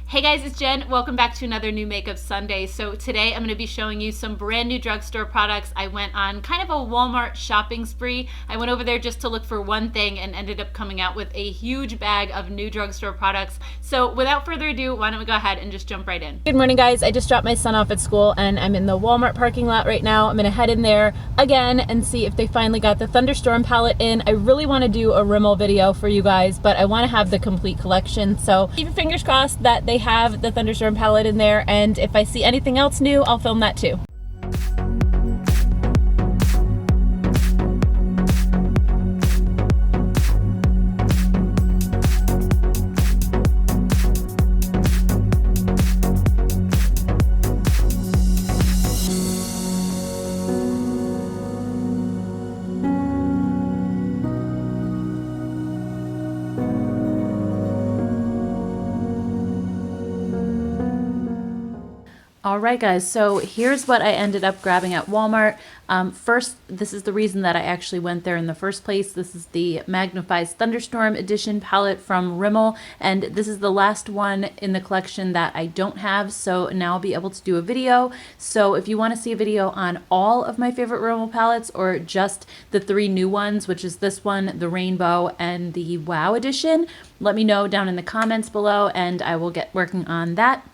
Hey guys, it's Jen. Welcome back to another new Makeup Sunday. So today I'm going to be showing you some brand new drugstore products. I went on kind of a Walmart shopping spree. I went over there just to look for one thing and ended up coming out with a huge bag of new drugstore products. So without further ado, why don't we go ahead and just jump right in. Good morning, guys. I just dropped my son off at school and I'm in the Walmart parking lot right now. I'm going to head in there again and see if they finally got the Thunderstorm palette in. I really want to do a Rimmel video for you guys, but I want to have the complete collection. So keep your fingers crossed that they have the Thunderstorm palette in there, and if I see anything else new, I'll film that too. Alright guys, so here's what I ended up grabbing at Walmart. First, this is the reason that I actually went there in the first place. This is the Magnifies Thunderstorm Edition palette from Rimmel, and this is the last one in the collection that I don't have, so now I'll be able to do a video. So if you want to see a video on all of my favorite Rimmel palettes or just the three new ones, which is this one, the Rainbow, and the Wow Edition, let me know down in the comments below and I will get working on that.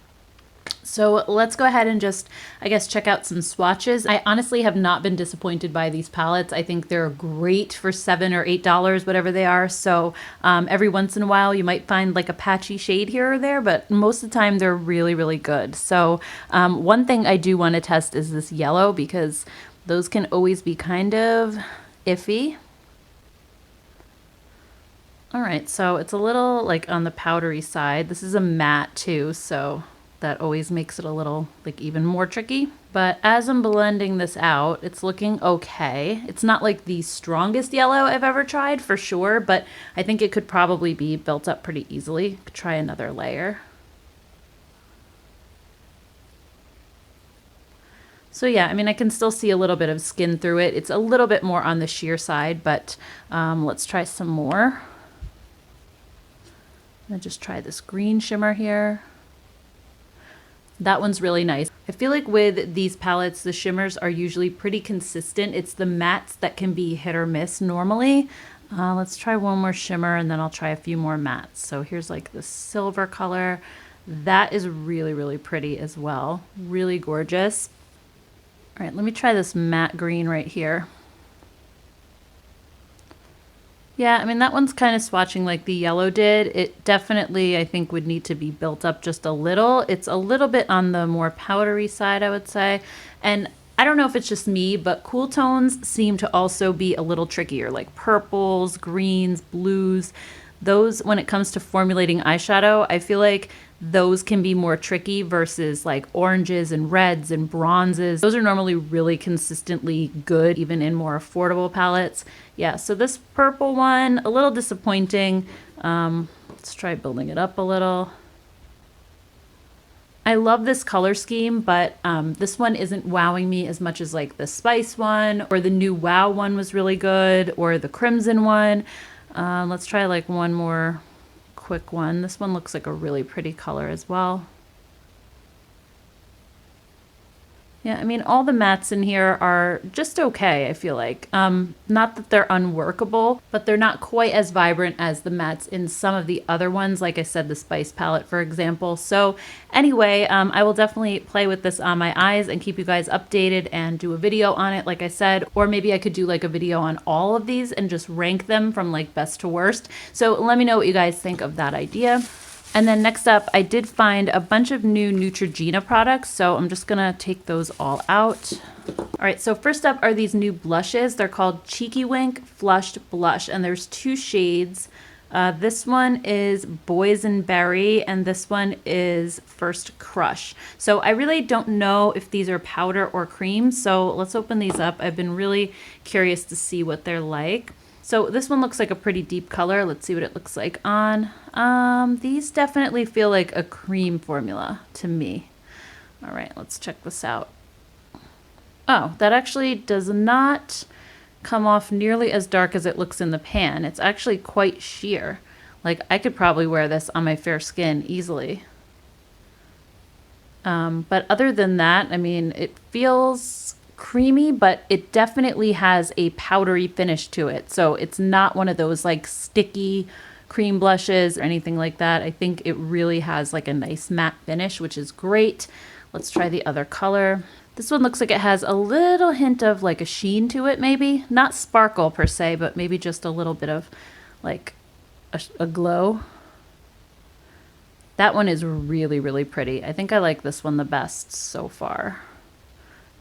So let's go ahead and just, I guess, check out some swatches. I honestly have not been disappointed by these palettes. I think they're great for $7 or $8, whatever they are. So every once in a while you might find like a patchy shade here or there, but most of the time they're really, really good. So one thing I do want to test is this yellow, because those can always be kind of iffy. All right, so it's a little like on the powdery side. This is a matte too, so that always makes it a little like even more tricky. But as I'm blending this out, it's looking okay. It's not like the strongest yellow I've ever tried for sure, but I think it could probably be built up pretty easily. Could try another layer. So yeah, I mean, I can still see a little bit of skin through it. It's a little bit more on the sheer side, but let's try some more. I'm gonna just try this green shimmer here. That one's really nice. I feel like with these palettes, the shimmers are usually pretty consistent. It's the mattes that can be hit or miss normally. Let's try one more shimmer and then I'll try a few more mattes. So here's like the silver color. That is really, really pretty as well. Really gorgeous. All right, let me try this matte green right here. Yeah, I mean, that one's kind of swatching like the yellow did. It definitely, I think, would need to be built up just a little. It's a little bit on the more powdery side, I would say. And I don't know if it's just me, but cool tones seem to also be a little trickier, like purples, greens, blues. Those, when it comes to formulating eyeshadow, I feel like those can be more tricky versus like oranges and reds and bronzes. Those are normally really consistently good, even in more affordable palettes. Yeah, so this purple one, a little disappointing. Let's try building it up a little. I love this color scheme, but this one isn't wowing me as much as like the Spice one, or the new Wow one was really good, or the Crimson one. Let's try like one more quick one. This one looks like a really pretty color as well. Yeah, I mean, all the mattes in here are just okay, I feel like. Not that they're unworkable, but they're not quite as vibrant as the mattes in some of the other ones, like I said, the Spice palette, for example. So anyway, I will definitely play with this on my eyes and keep you guys updated and do a video on it, like I said. Or maybe I could do like a video on all of these and just rank them from like best to worst. So let me know what you guys think of that idea. And then next up, I did find a bunch of new Neutrogena products, so I'm just gonna take those all out. All right, so first up are these new blushes. They're called Cheeky Wink Flushed Blush, and there's two shades. This one is Boysenberry, and this one is First Crush. So I really don't know if these are powder or cream, so let's open these up. I've been really curious to see what they're like. So this one looks like a pretty deep color. Let's see what it looks like on. These definitely feel like a cream formula to me. All right, let's check this out. Oh, that actually does not come off nearly as dark as it looks in the pan. It's actually quite sheer. Like, I could probably wear this on my fair skin easily. But other than that, I mean, it feels creamy, but it definitely has a powdery finish to it. So it's not one of those like sticky cream blushes or anything like that. I think it really has like a nice matte finish, which is great. Let's try the other color. This one looks like it has a little hint of like a sheen to it, maybe. Not sparkle per se, but maybe just a little bit of like a glow. That one is really, really pretty. I think I like this one the best so far.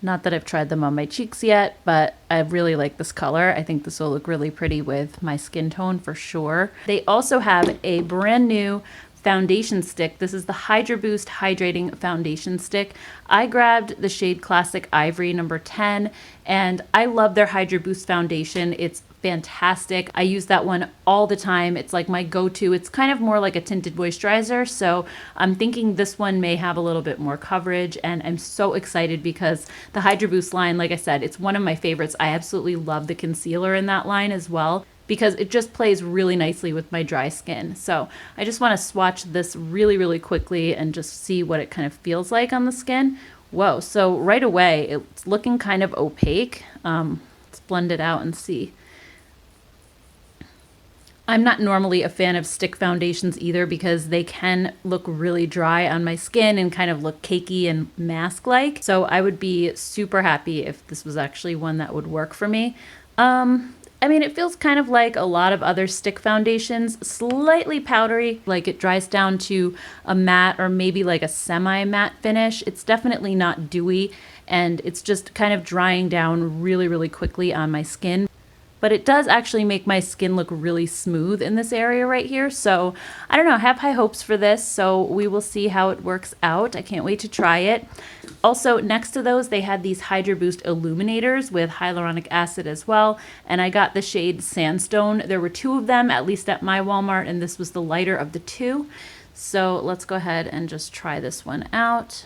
Not that I've tried them on my cheeks yet, but I really like this color. I think this will look really pretty with my skin tone for sure. They also have a brand new foundation stick. This is the Hydra Boost Hydrating Foundation Stick. I grabbed the shade Classic Ivory number 10, and I love their Hydra Boost foundation. It's fantastic. I use that one all the time. It's like my go-to. It's kind of more like a tinted moisturizer, so I'm thinking this one may have a little bit more coverage, and I'm so excited because the Hydra Boost line, like I said, it's one of my favorites. I absolutely love the concealer in that line as well, because it just plays really nicely with my dry skin. So I just want to swatch this really, really quickly and just see what it kind of feels like on the skin. Whoa, so right away, it's looking kind of opaque. Let's blend it out and see. I'm not normally a fan of stick foundations either because they can look really dry on my skin and kind of look cakey and mask-like. So I would be super happy if this was actually one that would work for me. I mean, it feels kind of like a lot of other stick foundations, slightly powdery, like it dries down to a matte or maybe like a semi-matte finish. It's definitely not dewy, and it's just kind of drying down really, really quickly on my skin. But it does actually make my skin look really smooth in this area right here. So I don't know, I have high hopes for this. So we will see how it works out. I can't wait to try it. Also, next to those, they had these Hydra Boost illuminators with hyaluronic acid as well. And I got the shade Sandstone. There were two of them, at least at my Walmart, and this was the lighter of the two. So let's go ahead and just try this one out.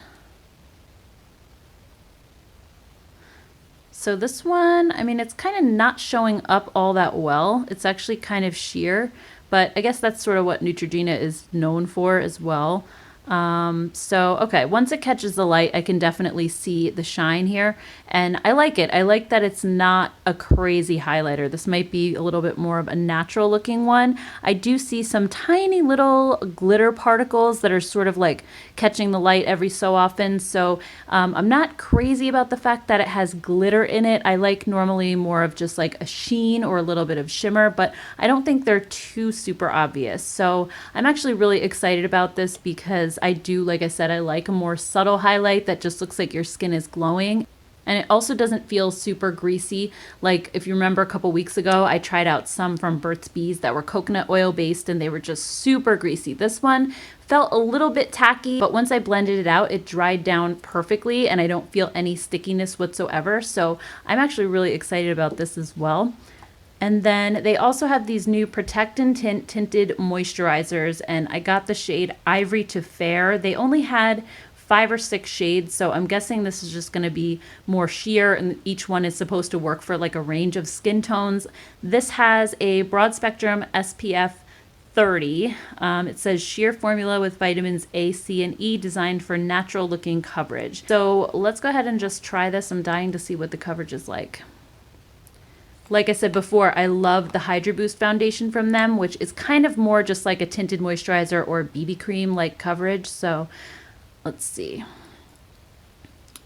So this one, I mean, it's kind of not showing up all that well. It's actually kind of sheer, but I guess that's sort of what Neutrogena is known for as well. So, okay, once it catches the light, I can definitely see the shine here, and I like it. I like that it's not a crazy highlighter. This might be a little bit more of a natural looking one. I do see some tiny little glitter particles that are sort of like catching the light every so often, so I'm not crazy about the fact that it has glitter in it. I like normally more of just like a sheen or a little bit of shimmer, but I don't think they're too super obvious. So I'm actually really excited about this because I do, like I said, I like a more subtle highlight that just looks like your skin is glowing. And it also doesn't feel super greasy. Like if you remember a couple weeks ago, I tried out some from Burt's Bees that were coconut oil based and they were just super greasy. This one felt a little bit tacky, but once I blended it out, it dried down perfectly and I don't feel any stickiness whatsoever. So I'm actually really excited about this as well. And then they also have these new Protect and Tint tinted moisturizers, and I got the shade Ivory to Fair. They only had 5 or 6 shades, so I'm guessing this is just going to be more sheer, and each one is supposed to work for like a range of skin tones. This has a broad spectrum SPF 30. It says sheer formula with vitamins A, C, and E designed for natural looking coverage. So let's go ahead and just try this. I'm dying to see what the coverage is like. Like I said before, I love the Hydra Boost foundation from them, which is kind of more just like a tinted moisturizer or BB cream like coverage. So let's see.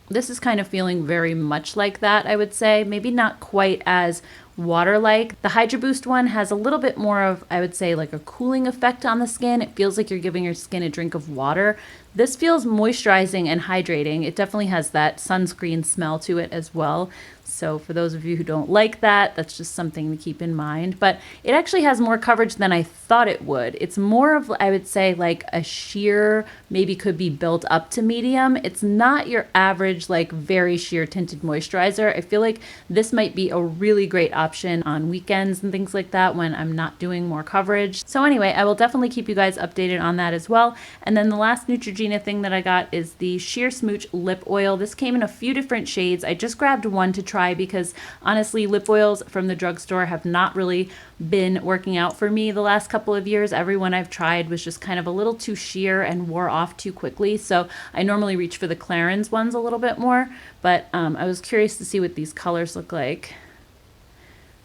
This is kind of feeling very much like that, I would say. Maybe not quite as water-like. The Hydra Boost one has a little bit more of, I would say, like a cooling effect on the skin. It feels like you're giving your skin a drink of water. This feels moisturizing and hydrating. It definitely has that sunscreen smell to it as well. So for those of you who don't like that, that's just something to keep in mind. But it actually has more coverage than I thought it would. It's more of, I would say, like a sheer, maybe could be built up to medium. It's not your average, like very sheer tinted moisturizer. I feel like this might be a really great option on weekends and things like that when I'm not doing more coverage. So anyway, I will definitely keep you guys updated on that as well. And then the last Neutrogena thing that I got is the Sheer Smooch Lip Oil. This came in a few different shades. I just grabbed one to try try because honestly, lip oils from the drugstore have not really been working out for me the last couple of years. Every one I've tried was just kind of a little too sheer and wore off too quickly. So I normally reach for the Clarins ones a little bit more, but I was curious to see what these colors look like.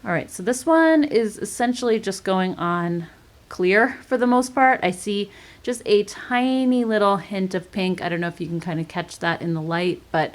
All right, so this one is essentially just going on clear for the most part. I see just a tiny little hint of pink. I don't know if you can kind of catch that in the light, but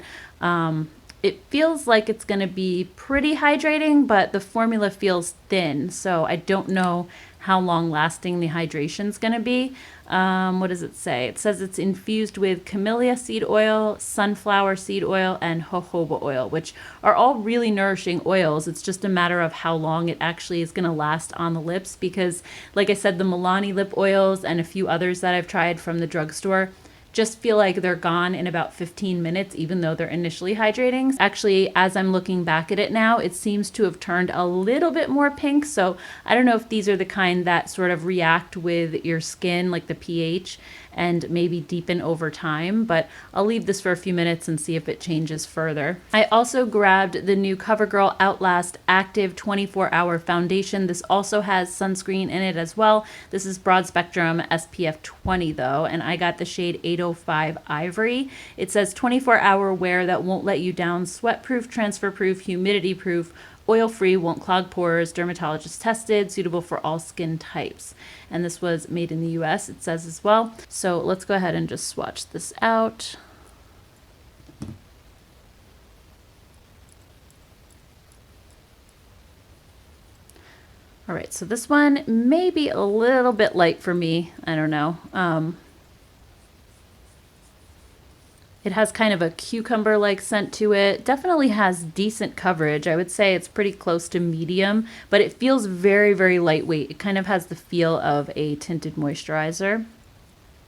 it feels like it's going to be pretty hydrating, but the formula feels thin, so I don't know how long lasting the hydration is going to be. What does it say? It says it's infused with camellia seed oil, sunflower seed oil, and jojoba oil, which are all really nourishing oils. It's just a matter of how long it actually is going to last on the lips because, like I said, the Milani lip oils and a few others that I've tried from the drugstore just feel like they're gone in about 15 minutes, even though they're initially hydrating. Actually, as I'm looking back at it now, it seems to have turned a little bit more pink. So I don't know if these are the kind that sort of react with your skin, like the pH, and maybe deepen over time, but I'll leave this for a few minutes and see if it changes further. I also grabbed the new Covergirl Outlast Active 24-Hour Foundation. This also has sunscreen in it as well. This is broad spectrum SPF 20 though, and I got the shade 805 Ivory. It says 24-hour wear that won't let you down, sweat-proof, transfer-proof, humidity-proof, oil-free, won't clog pores, dermatologist tested, suitable for all skin types. And this was made in the US, it says as well. So let's go ahead and just swatch this out. All right, so this one may be a little bit light for me. I don't know. It has kind of a cucumber-like scent to it. Definitely has decent coverage. I would say it's pretty close to medium, but it feels very, very lightweight. It kind of has the feel of a tinted moisturizer.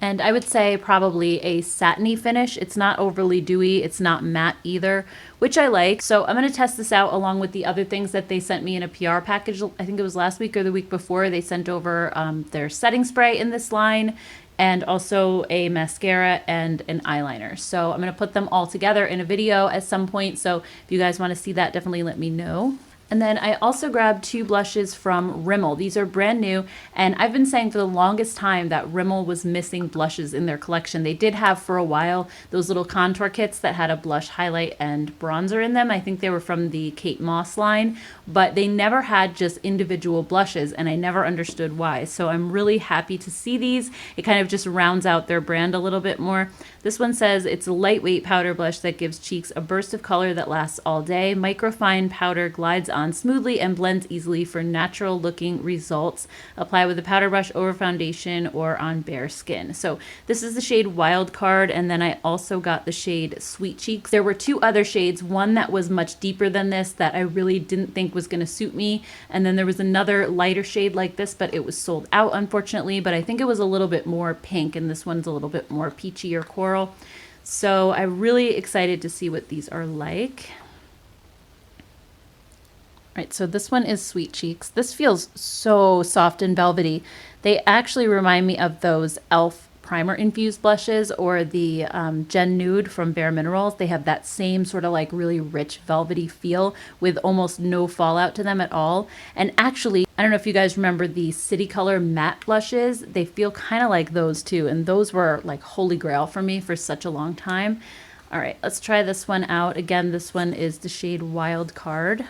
And I would say probably a satiny finish. It's not overly dewy. It's not matte either, which I like. So I'm going to test this out along with the other things that they sent me in a PR package. I think it was last week or the week before. They sent over their setting spray in this line, and also a mascara and an eyeliner. So I'm going to put them all together in a video at some point. So if you guys want to see that, definitely let me know. And then I also grabbed two blushes from Rimmel. These are brand new, and I've been saying for the longest time that Rimmel was missing blushes in their collection. They did have for a while those little contour kits that had a blush, highlight, and bronzer in them. I think they were from the Kate Moss line, but they never had just individual blushes, and I never understood why. So I'm really happy to see these. It kind of just rounds out their brand a little bit more. This one says it's a lightweight powder blush that gives cheeks a burst of color that lasts all day. Microfine powder glides on smoothly and blends easily for natural looking results. Apply with a powder brush over foundation or on bare skin. So this is the shade Wild Card, and then I also got the shade Sweet Cheeks. There were two other shades, one that was much deeper than this that I really didn't think was going to suit me, and then there was another lighter shade like this, but it was sold out unfortunately. But I think it was a little bit more pink, and this one's a little bit more peachy or coral. So I'm really excited to see what these are like. All right, so this one is Sweet Cheeks. This feels so soft and velvety. They actually remind me of those e.l.f. primer infused blushes or the Gen Nude from Bare Minerals. They have that same sort of like really rich velvety feel with almost no fallout to them at all. And actually, I don't know if you guys remember the City Color matte blushes. They feel kind of like those too. And those were like holy grail for me for such a long time. All right, let's try this one out. Again, this one is the shade Wild Card.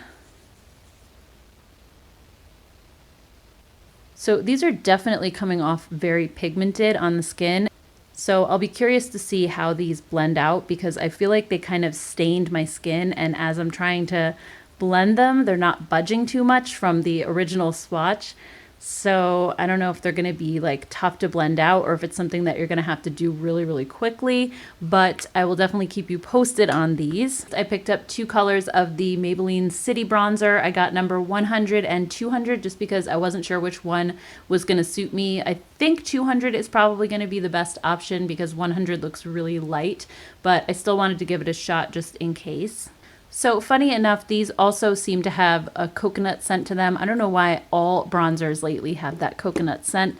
So these are definitely coming off very pigmented on the skin. So I'll be curious to see how these blend out because I feel like they kind of stained my skin, and as I'm trying to blend them, they're not budging too much from the original swatch. So I don't know if they're going to be like tough to blend out or if it's something that you're going to have to do really, really quickly, but I will definitely keep you posted on these. I picked up two colors of the Maybelline City Bronzer. I got number 100 and 200 just because I wasn't sure which one was going to suit me. I think 200 is probably going to be the best option because 100 looks really light, but I still wanted to give it a shot just in case. So funny enough, these also seem to have a coconut scent to them. I don't know why all bronzers lately have that coconut scent.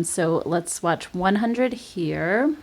So let's swatch 100 here.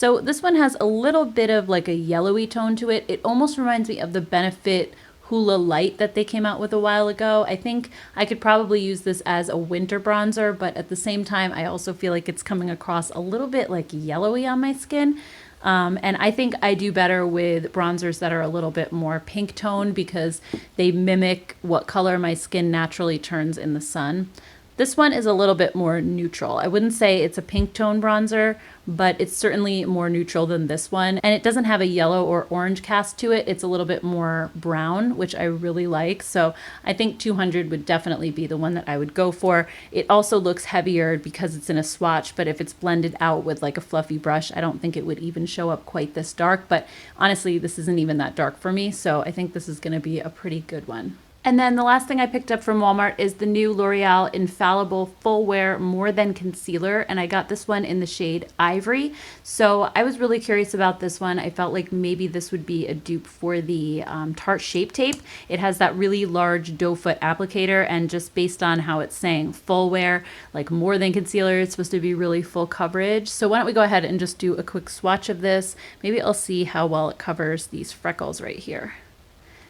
So this one has a little bit of like a yellowy tone to it. It almost reminds me of the Benefit Hula Light that they came out with a while ago. I think I could probably use this as a winter bronzer, but at the same time, I also feel like it's coming across a little bit like yellowy on my skin. And I think I do better with bronzers that are a little bit more pink tone because they mimic what color my skin naturally turns in the sun. This one is a little bit more neutral. I wouldn't say it's a pink tone bronzer, but it's certainly more neutral than this one. And it doesn't have a yellow or orange cast to it. It's a little bit more brown, which I really like. So I think 200 would definitely be the one that I would go for. It also looks heavier because it's in a swatch, but if it's blended out with like a fluffy brush, I don't think it would even show up quite this dark. But honestly, this isn't even that dark for me. So I think this is going to be a pretty good one. And then the last thing I picked up from Walmart is the new L'Oreal Infallible Full Wear More Than Concealer. And I got this one in the shade Ivory. So I was really curious about this one. I felt like maybe this would be a dupe for the Tarte Shape Tape. It has that really large doe foot applicator. And just based on how it's saying full wear, like more than concealer, it's supposed to be really full coverage. So why don't we go ahead and just do a quick swatch of this. Maybe I'll see how well it covers these freckles right here,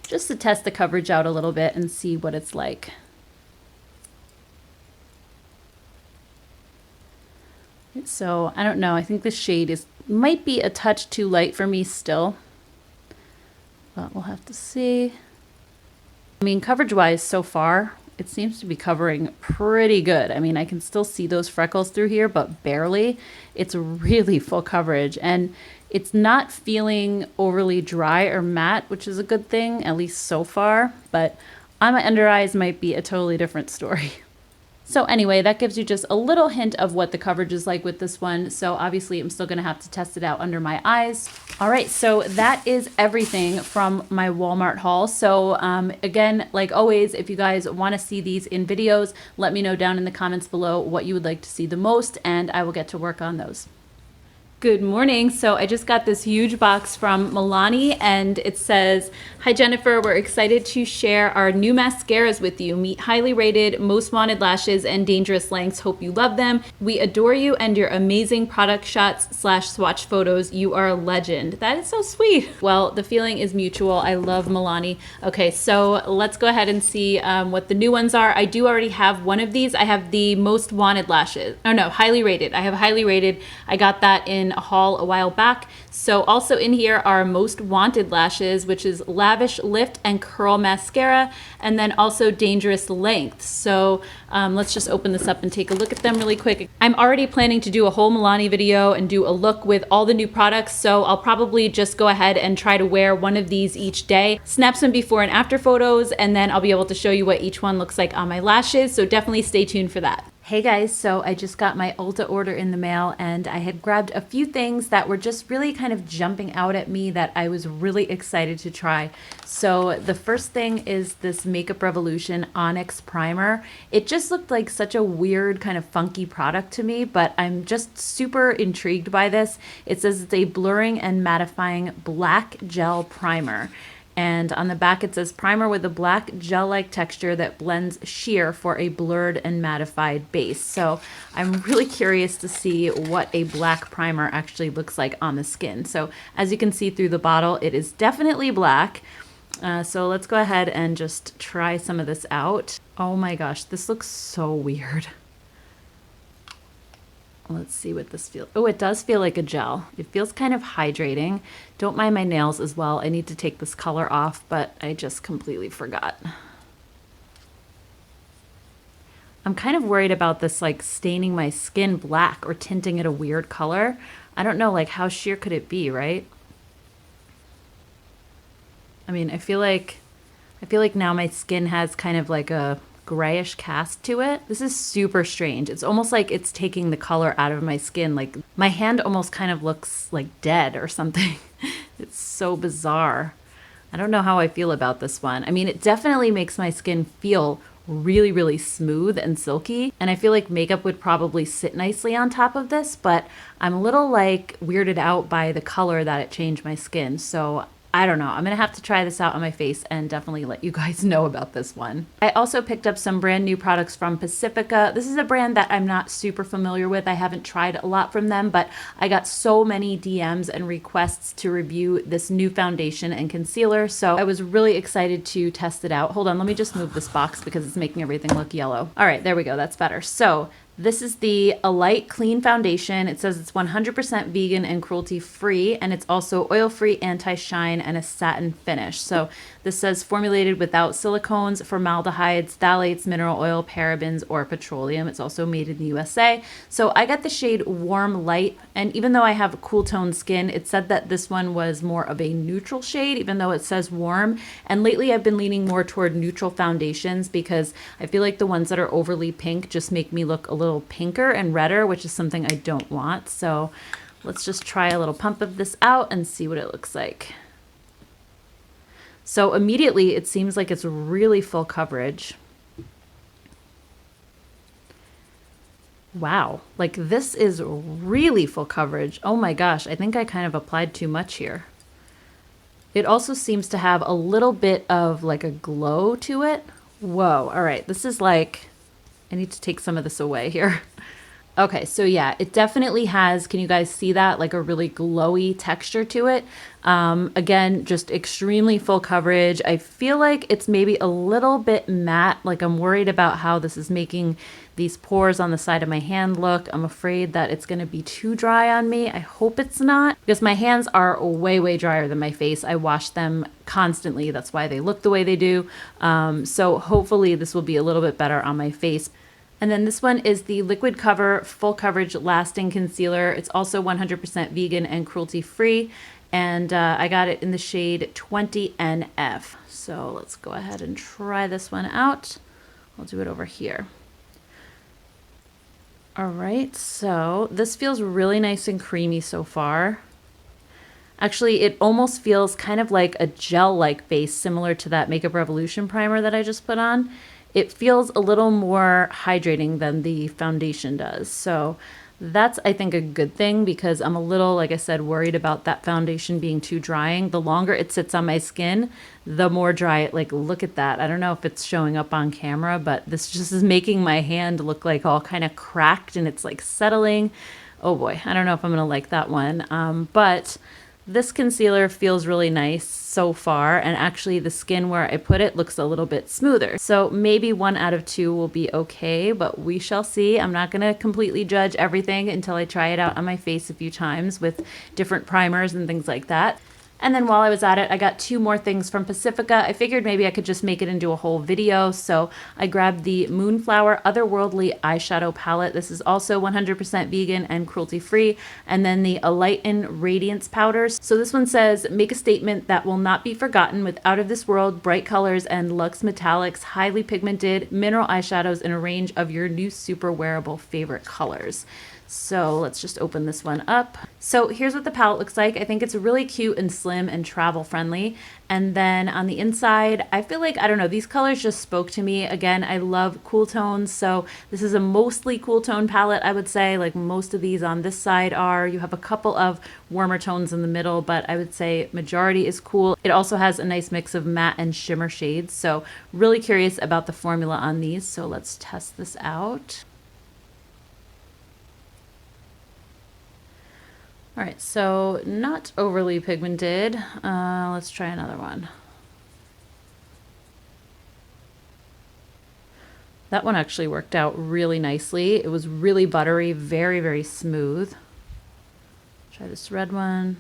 just to test the coverage out a little bit and see what it's like. So I don't know, I think this shade might be a touch too light for me still, but we'll have to see. I mean, coverage wise so far, it seems to be covering pretty good. I mean, I can still see those freckles through here, but barely. It's really full coverage, and it's not feeling overly dry or matte, which is a good thing, at least so far. But on my under eyes might be a totally different story. So anyway, that gives you just a little hint of what the coverage is like with this one. So obviously I'm still gonna have to test it out under my eyes. All right, so that is everything from my Walmart haul. So again, like always, if you guys wanna see these in videos, let me know down in the comments below what you would like to see the most, and I will get to work on those. Good morning. So I just got this huge box from Milani, and it says, "Hi Jennifer, we're excited to share our new mascaras with you. Meet highly rated, most wanted lashes and dangerous lengths. Hope you love them. We adore you and your amazing product shots / swatch photos. You are a legend." That is so sweet. Well, the feeling is mutual. I love Milani. Okay, so let's go ahead and see what the new ones are. I do already have one of these. I have the most wanted lashes. Oh no, highly rated. I have highly rated. I got that in a haul a while back. So also in here are most wanted lashes, which is lavish lift and curl mascara, and then also dangerous length. So let's just open this up and take a look at them really quick. I'm already planning to do a whole Milani video and do a look with all the new products, so I'll probably just go ahead and try to wear one of these each day, snap some before and after photos, and then I'll be able to show you what each one looks like on my lashes, so definitely stay tuned for that. Hey guys, so I just got my Ulta order in the mail, and I had grabbed a few things that were just really kind of jumping out at me that I was really excited to try. So the first thing is this Makeup Revolution Onyx Primer. It just looked like such a weird kind of funky product to me, but I'm just super intrigued by this. It says it's a blurring and mattifying black gel primer. And on the back it says primer with a black gel-like texture that blends sheer for a blurred and mattified base. So I'm really curious to see what a black primer actually looks like on the skin. So as you can see through the bottle, it is definitely black. So let's go ahead and just try some of this out. Oh my gosh, this looks so weird. Let's see what this feels. Oh, it does feel like a gel. It feels kind of hydrating. Don't mind my nails as well. I need to take this color off, but I just completely forgot. I'm kind of worried about this like staining my skin black or tinting it a weird color. I don't know, like how sheer could it be, right? I mean, I feel like now my skin has kind of like a grayish cast to it. This is super strange. It's almost like it's taking the color out of my skin. Like my hand almost kind of looks like dead or something. It's so bizarre. I don't know how I feel about this one. I mean, it definitely makes my skin feel really, really smooth and silky. And I feel like makeup would probably sit nicely on top of this, but I'm a little like weirded out by the color that it changed my skin. So I don't know. I'm going to have to try this out on my face and definitely let you guys know about this one. I also picked up some brand new products from Pacifica. This is a brand that I'm not super familiar with. I haven't tried a lot from them, but I got so many DMs and requests to review this new foundation and concealer. So I was really excited to test it out. Hold on, let me just move this box because it's making everything look yellow. All right, there we go. That's better. So this is the A Light Clean Foundation. It says it's 100% vegan and cruelty-free, and it's also oil-free, anti-shine, and a satin finish. So this says formulated without silicones, formaldehydes, phthalates, mineral oil, parabens, or petroleum. It's also made in the USA. So I got the shade Warm Light, and even though I have cool tone skin, it said that this one was more of a neutral shade, even though it says warm. And lately I've been leaning more toward neutral foundations because I feel like the ones that are overly pink just make me look a little pinker and redder, which is something I don't want. So let's just try a little pump of this out and see what it looks like. So immediately it seems like it's really full coverage. Wow, like this is really full coverage. Oh my gosh, I think I kind of applied too much here. It also seems to have a little bit of like a glow to it. Whoa, all right, this is like, I need to take some of this away here. Okay, so yeah, it definitely has, can you guys see that? Like a really glowy texture to it. Again, just extremely full coverage. I feel like it's maybe a little bit matte. Like I'm worried about how this is making these pores on the side of my hand look. I'm afraid that it's gonna be too dry on me. I hope it's not, because my hands are way, way drier than my face. I wash them constantly. That's why they look the way they do. So hopefully this will be a little bit better on my face. And then this one is the Liquid Cover Full Coverage Lasting Concealer. It's also 100% vegan and cruelty-free. And I got it in the shade 20NF. So let's go ahead and try this one out. I'll do it over here. All right, so this feels really nice and creamy so far. Actually, it almost feels kind of like a gel-like base, similar to that Makeup Revolution primer that I just put on. It feels a little more hydrating than the foundation does. So that's, I think, a good thing because I'm a little, like I said, worried about that foundation being too drying. The longer it sits on my skin, the more dry it, like, look at that. I don't know if it's showing up on camera, but this just is making my hand look like all kind of cracked and it's like settling. Oh boy, I don't know if I'm gonna like that one. But this concealer feels really nice so far, and actually the skin where I put it looks a little bit smoother. So maybe 1 out of 2 will be okay, but we shall see. I'm not gonna completely judge everything until I try it out on my face a few times with different primers and things like that. And then while I was at it, I got 2 more things from Pacifica. I figured maybe I could just make it into a whole video. So I grabbed the Moonflower Otherworldly Eyeshadow Palette. This is also 100% vegan and cruelty-free. And then the Enlighten Radiance Powders. So this one says, make a statement that will not be forgotten with out-of-this-world bright colors and luxe metallics, highly pigmented mineral eyeshadows in a range of your new super wearable favorite colors. So let's just open this one up. So here's what the palette looks like. I think it's really cute and slim and travel friendly. And then on the inside, I feel like, I don't know, these colors just spoke to me. Again, I love cool tones. So this is a mostly cool tone palette, I would say. Like most of these on this side are. You have a couple of warmer tones in the middle, but I would say majority is cool. It also has a nice mix of matte and shimmer shades. So really curious about the formula on these. So let's test this out. All right, so not overly pigmented. Let's try another one. That one actually worked out really nicely. It was really buttery, very, very smooth. Try this red one.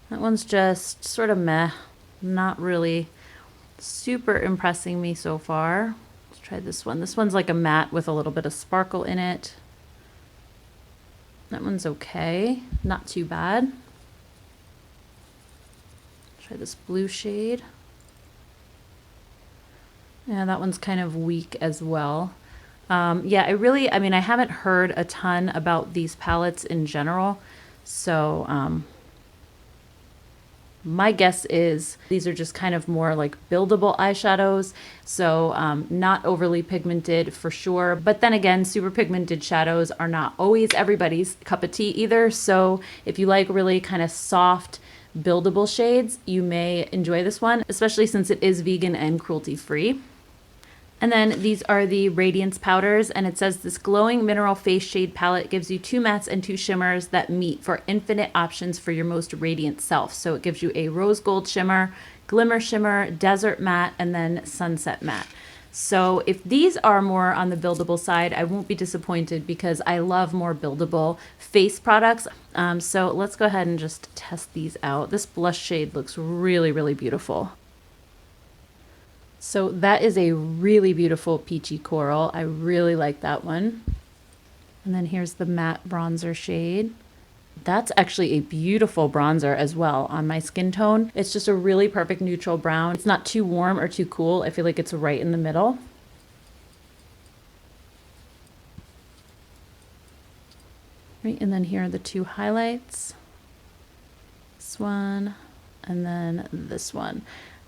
That one's just sort of meh, not really super impressing me so far. Let's try this one. This one's like a matte with a little bit of sparkle in it. That one's okay, not too bad. Try this blue shade. Yeah, that one's kind of weak as well. Yeah, I mean, I haven't heard a ton about these palettes in general, so my guess is these are just kind of more like buildable eyeshadows, so not overly pigmented for sure. But then again, super pigmented shadows are not always everybody's cup of tea either. So if you like really kind of soft, buildable shades, you may enjoy this one, especially since it is vegan and cruelty free. And then these are the Radiance powders, and it says this glowing mineral face shade palette gives you 2 mattes and 2 shimmers that meet for infinite options for your most radiant self. So it gives you a rose gold shimmer, glimmer shimmer, desert matte, and then sunset matte. So if these are more on the buildable side, I won't be disappointed because I love more buildable face products. So let's go ahead and just test these out. This blush shade looks really, really beautiful. So that is a really beautiful peachy coral. I really like that one. And then here's the matte bronzer shade. That's actually a beautiful bronzer as well on my skin tone. It's just a really perfect neutral brown. It's not too warm or too cool. I feel like it's right in the middle. Right, and then here are the 2 highlights. This one, and then this one.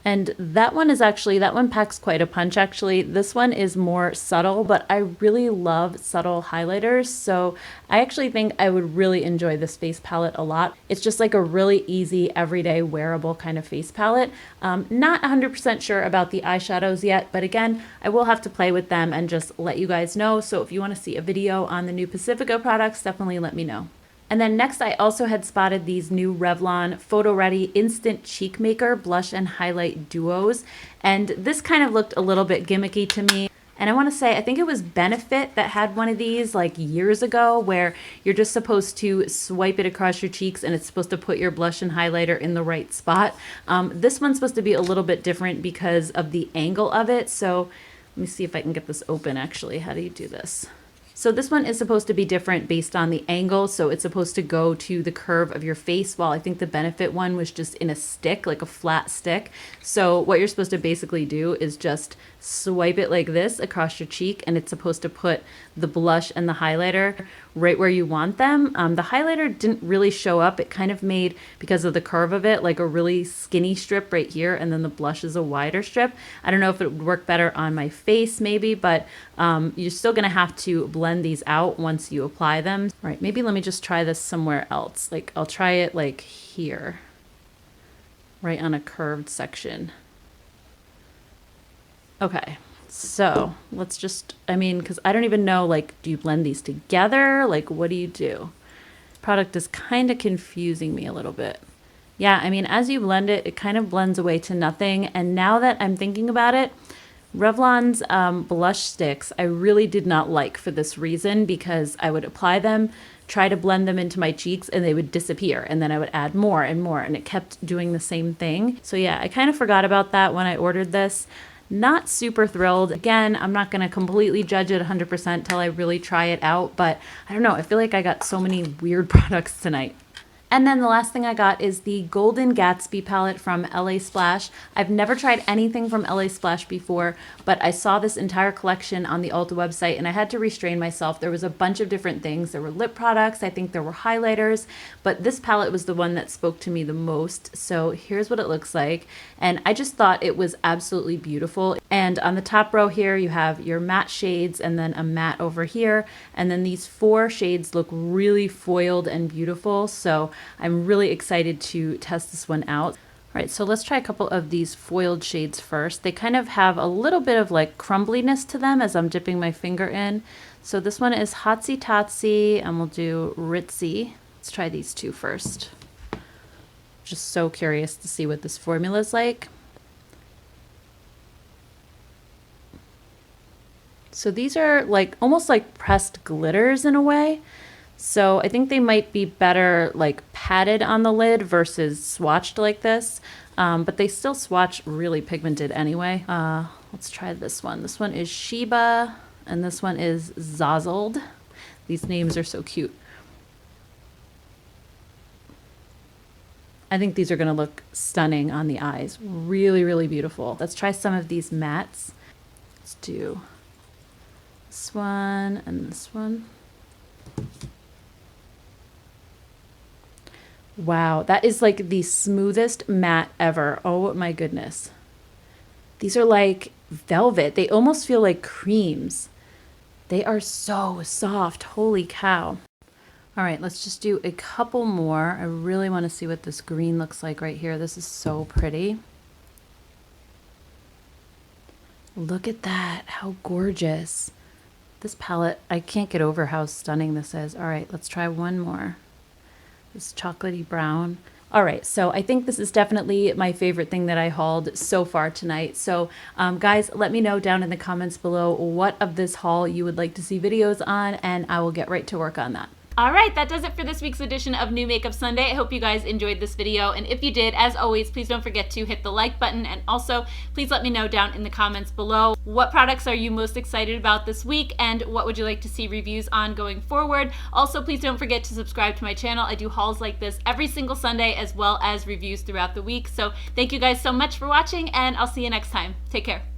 And that one packs quite a punch actually. This one is more subtle, but I really love subtle highlighters. So I actually think I would really enjoy this face palette a lot. It's just like a really easy, everyday wearable kind of face palette. Not 100% sure about the eyeshadows yet, but again, I will have to play with them and just let you guys know. So if you want to see a video on the new Pacifica products, definitely let me know. And then next, I also had spotted these new Revlon Photo Ready Instant Cheek Maker Blush and Highlight Duos. And this kind of looked a little bit gimmicky to me. And I want to say, I think it was Benefit that had one of these like years ago where you're just supposed to swipe it across your cheeks and it's supposed to put your blush and highlighter in the right spot. This one's supposed to be a little bit different because of the angle of it. So let me see if I can get this open actually. How do you do this? So this one is supposed to be different based on the angle. So it's supposed to go to the curve of your face, while I think the Benefit one was just in a stick, like a flat stick. So what you're supposed to basically do is just swipe it like this across your cheek, and it's supposed to put the blush and the highlighter right where you want them. The highlighter didn't really show up. It kind of made, because of the curve of it, like a really skinny strip right here, and then the blush is a wider strip. I don't know if it would work better on my face maybe, but you're still gonna have to blend these out once you apply them. All right, maybe let me just try this somewhere else. Like I'll try it like here, right on a curved section. Okay, so let's just, because I don't even know, like, do you blend these together? Like, what do you do? Product is kind of confusing me a little bit. Yeah, as you blend it, it kind of blends away to nothing. And now that I'm thinking about it, Revlon's blush sticks, I really did not like for this reason, because I would apply them, try to blend them into my cheeks, and they would disappear. And then I would add more and more, and it kept doing the same thing. So yeah, I kind of forgot about that when I ordered this. Not super thrilled. Again, I'm not going to completely judge it 100% till I really try it out, but I don't know. I feel like I got so many weird products tonight. And then the last thing I got is the Golden Gatsby palette from LA Splash. I've never tried anything from LA Splash before, but I saw this entire collection on the Ulta website and I had to restrain myself. There was a bunch of different things. There were lip products, I think there were highlighters, but this palette was the one that spoke to me the most. So here's what it looks like. And I just thought it was absolutely beautiful. And on the top row here, you have your matte shades and then a matte over here. And then these 4 shades look really foiled and beautiful. So I'm really excited to test this one out. All right, so let's try a couple of these foiled shades first. They kind of have a little bit of like crumbliness to them as I'm dipping my finger in. So this one is Hotsy Totsy, and we'll do Ritzy. Let's try these 2 first. Just so curious to see what this formula is like. So these are like almost like pressed glitters in a way. So I think they might be better like patted on the lid versus swatched like this, but they still swatch really pigmented anyway. Let's try this one. This one is Sheba, and this one is Zazzled. These names are so cute. I think these are going to look stunning on the eyes. Really, really beautiful. Let's try some of these mattes. Let's do this one and this one. Wow, that is like the smoothest matte ever. Oh my goodness. These are like velvet. They almost feel like creams. They are so soft. Holy cow. All right, let's just do a couple more. I really want to see what this green looks like right here. This is so pretty. Look at that, how gorgeous. This palette, I can't get over how stunning this is. All right, let's try one more. This chocolatey brown. All right, so I think this is definitely my favorite thing that I hauled so far tonight. So guys, let me know down in the comments below what of this haul you would like to see videos on, and I will get right to work on that. All right, that does it for this week's edition of New Makeup Sunday. I hope you guys enjoyed this video, and if you did, as always, please don't forget to hit the like button, and also please let me know down in the comments below what products are you most excited about this week and what would you like to see reviews on going forward. Also, please don't forget to subscribe to my channel. I do hauls like this every single Sunday as well as reviews throughout the week. So thank you guys so much for watching, and I'll see you next time. Take care.